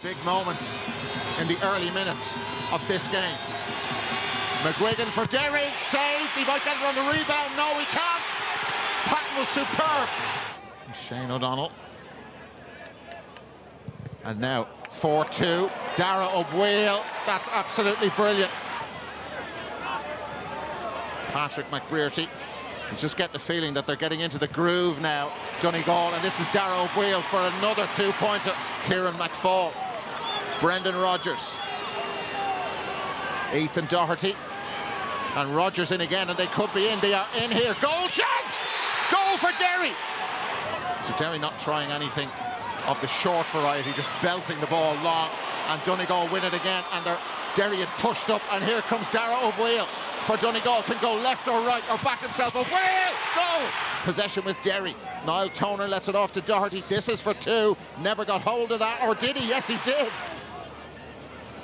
Big moment in the early minutes of this game. McGuigan for Derry, saved. He might get it on the rebound. No, he can't. Patton was superb. Shane O'Donnell. And now 4-2. Dara O'Bweel. That's absolutely brilliant. Patrick McBrearty. You just get the feeling that they're getting into the groove now. Donegal, and this is Dara O'Bweel for another two-pointer. Kieran McFall. Brendan Rodgers. Ethan Doherty. And Rodgers in again, and they could be in. They are in here. Goal chance! Goal for Derry! So Derry not trying anything of the short variety, just belting the ball long. And Donegal win it again, and Derry had pushed up, and here comes Dara O'Bweel for Donegal. Can go left or right or back himself. O'Bweel! Goal! Possession with Derry. Niall Toner lets it off to Doherty. This is for two. Never got hold of that, or did he? Yes, he did.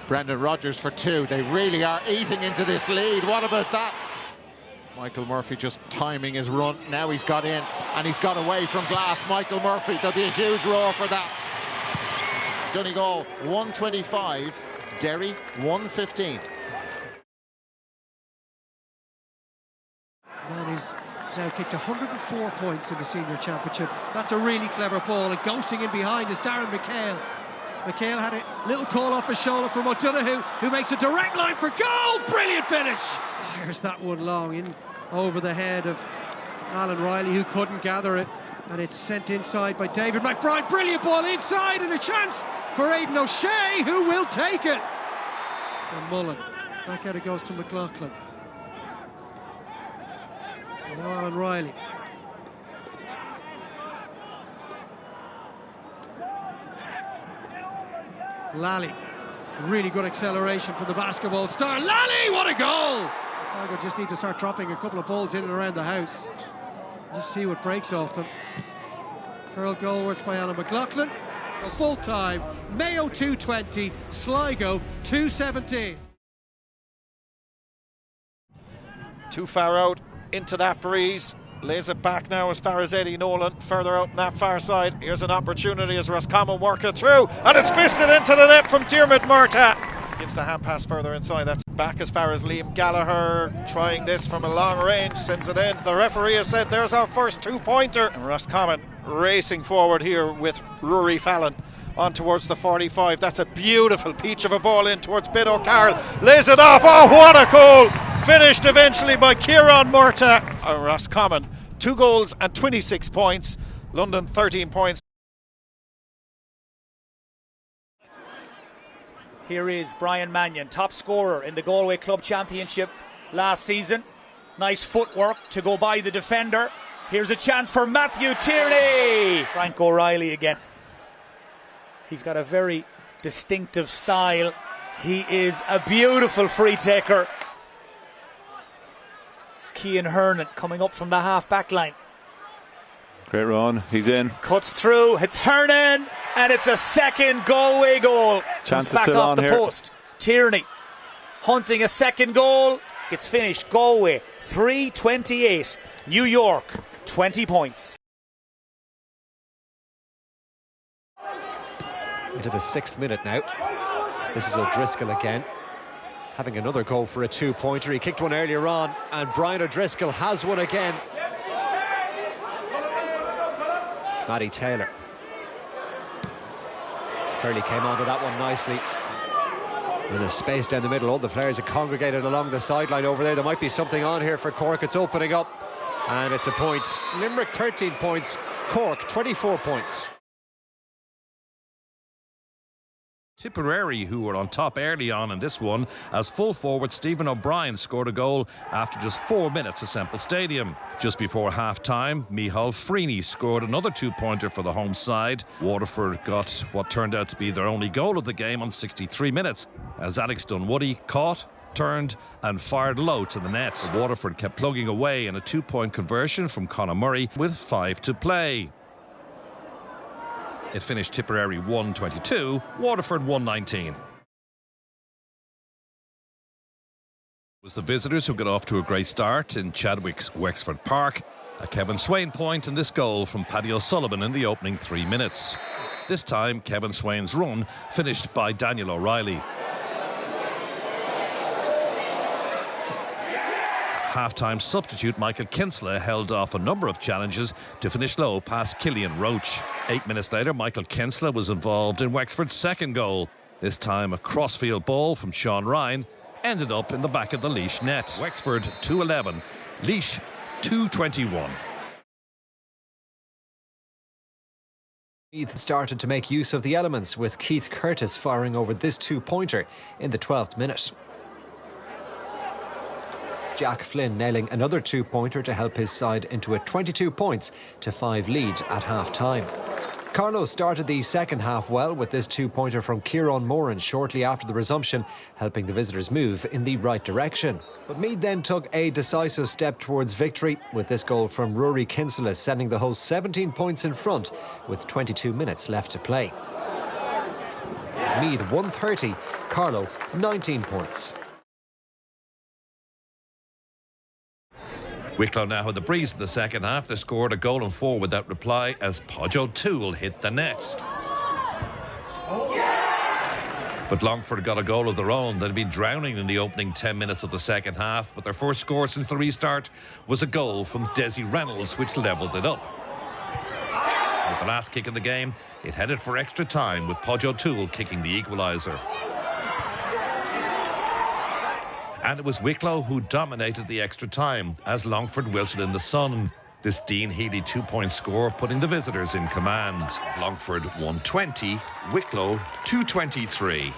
Brendan Rodgers for two. They really are eating into this lead. What about that? Michael Murphy just timing his run. Now he's got in and he's got away from glass. Michael Murphy, there'll be a huge roar for that. Donegal 125, Derry 115. Man who's now kicked 104 points in the senior championship. That's a really clever ball, and ghosting in behind is Darren McHale. McHale had a little call off his shoulder from O'Donoghue, who makes a direct line for goal. Brilliant finish. Fires that one long in over the head of Alan Riley, who couldn't gather it, and it's sent inside by David McBride. Brilliant ball inside, and a chance for Aidan O'Shea, who will take it. And Mullen, back out it goes to McLaughlin. And now Alan Riley. Lally, really good acceleration for the basketball star. Lally, what a goal! Sligo just need to start dropping a couple of balls in and around the house. Just see what breaks off them. Curl goalwards by Alan McLaughlin. Full time, Mayo 220, Sligo 217. Too far out into that breeze. Lays it back now as far as Eddie Nolan, further out on that far side. Here's an opportunity as Roscommon work it through, and it's fisted into the net from Diarmuid Murtagh. Gives the hand pass further inside. That's back as far as Liam Gallagher, trying this from a long range, sends it in. The referee has said there's our first two-pointer. And Roscommon racing forward here with Rory Fallon on towards the 45. That's a beautiful peach of a ball in towards Ben O'Carroll. Lays it off. Oh, what a goal! Finished eventually by Kieran Murtagh. Roscommon, 2 goals and 26 points. London 13 points. Here is Brian Mannion, top scorer in the Galway Club Championship last season. Nice footwork to go by the defender. Here's a chance for Matthew Tierney. Frank O'Reilly again. He's got a very distinctive style. He is a beautiful free taker. Cian Hernan coming up from the half-back line. Great run, he's in. Cuts through, hits Hernan, and it's a second Galway goal. Chance back still off on the here. Post. Tierney hunting a second goal. Gets finished. Galway 3-28. New York 20 points. Into the 6th minute now. This is O'Driscoll again, having another goal for a two-pointer. He kicked one earlier on, and Brian O'Driscoll has one again. Matty Taylor. Hurley came onto that one nicely. And a space down the middle. All the players are congregated along the sideline over there. There might be something on here for Cork. It's opening up, and it's a point. Limerick 13 points, Cork 24 points. Tipperary, who were on top early on in this one, as full forward Stephen O'Brien scored a goal after just 4 minutes at Semple Stadium. Just before half-time, Micheál Freeney scored another two-pointer for the home side. Waterford got what turned out to be their only goal of the game on 63 minutes, as Alex Dunwoody caught, turned and fired low to the net. Waterford kept plugging away in a two-point conversion from Conor Murray with 5 to play. It finished Tipperary 122, Waterford 119. It was the visitors who got off to a great start in Chadwick's Wexford Park. A Kevin Swain point and this goal from Paddy O'Sullivan in the opening 3 minutes. This time, Kevin Swain's run finished by Daniel O'Reilly. Half-time substitute Michael Kinsella held off a number of challenges to finish low past Killian Roach. 8 minutes later, Michael Kinsella was involved in Wexford's second goal. This time a crossfield ball from Sean Ryan ended up in the back of the Laois net. Wexford 2-11, Laois 2-21. Meath started to make use of the elements, with Keith Curtis firing over this two-pointer in the 12th minute. Jack Flynn nailing another two-pointer to help his side into a 22 points to 5 lead at half-time. Carlow started the second half well with this two-pointer from Kieran Moran shortly after the resumption, helping the visitors move in the right direction. But Meath then took a decisive step towards victory with this goal from Rory Kinsella, sending the hosts 17 points in front with 22 minutes left to play. Meath 130, Carlow 19 points. Wicklow now had the breeze in the second half. They scored a goal and 4 without reply as Podge O'Toole hit the net. But Longford got a goal of their own. They'd been drowning in the opening 10 minutes of the second half, but their first score since the restart was a goal from Desi Reynolds, which levelled it up. So with the last kick of the game, it headed for extra time with Podge O'Toole kicking the equaliser. And it was Wicklow who dominated the extra time as Longford wilted in the sun. This Dean Healy 2-point score putting the visitors in command. Longford 120, Wicklow 223.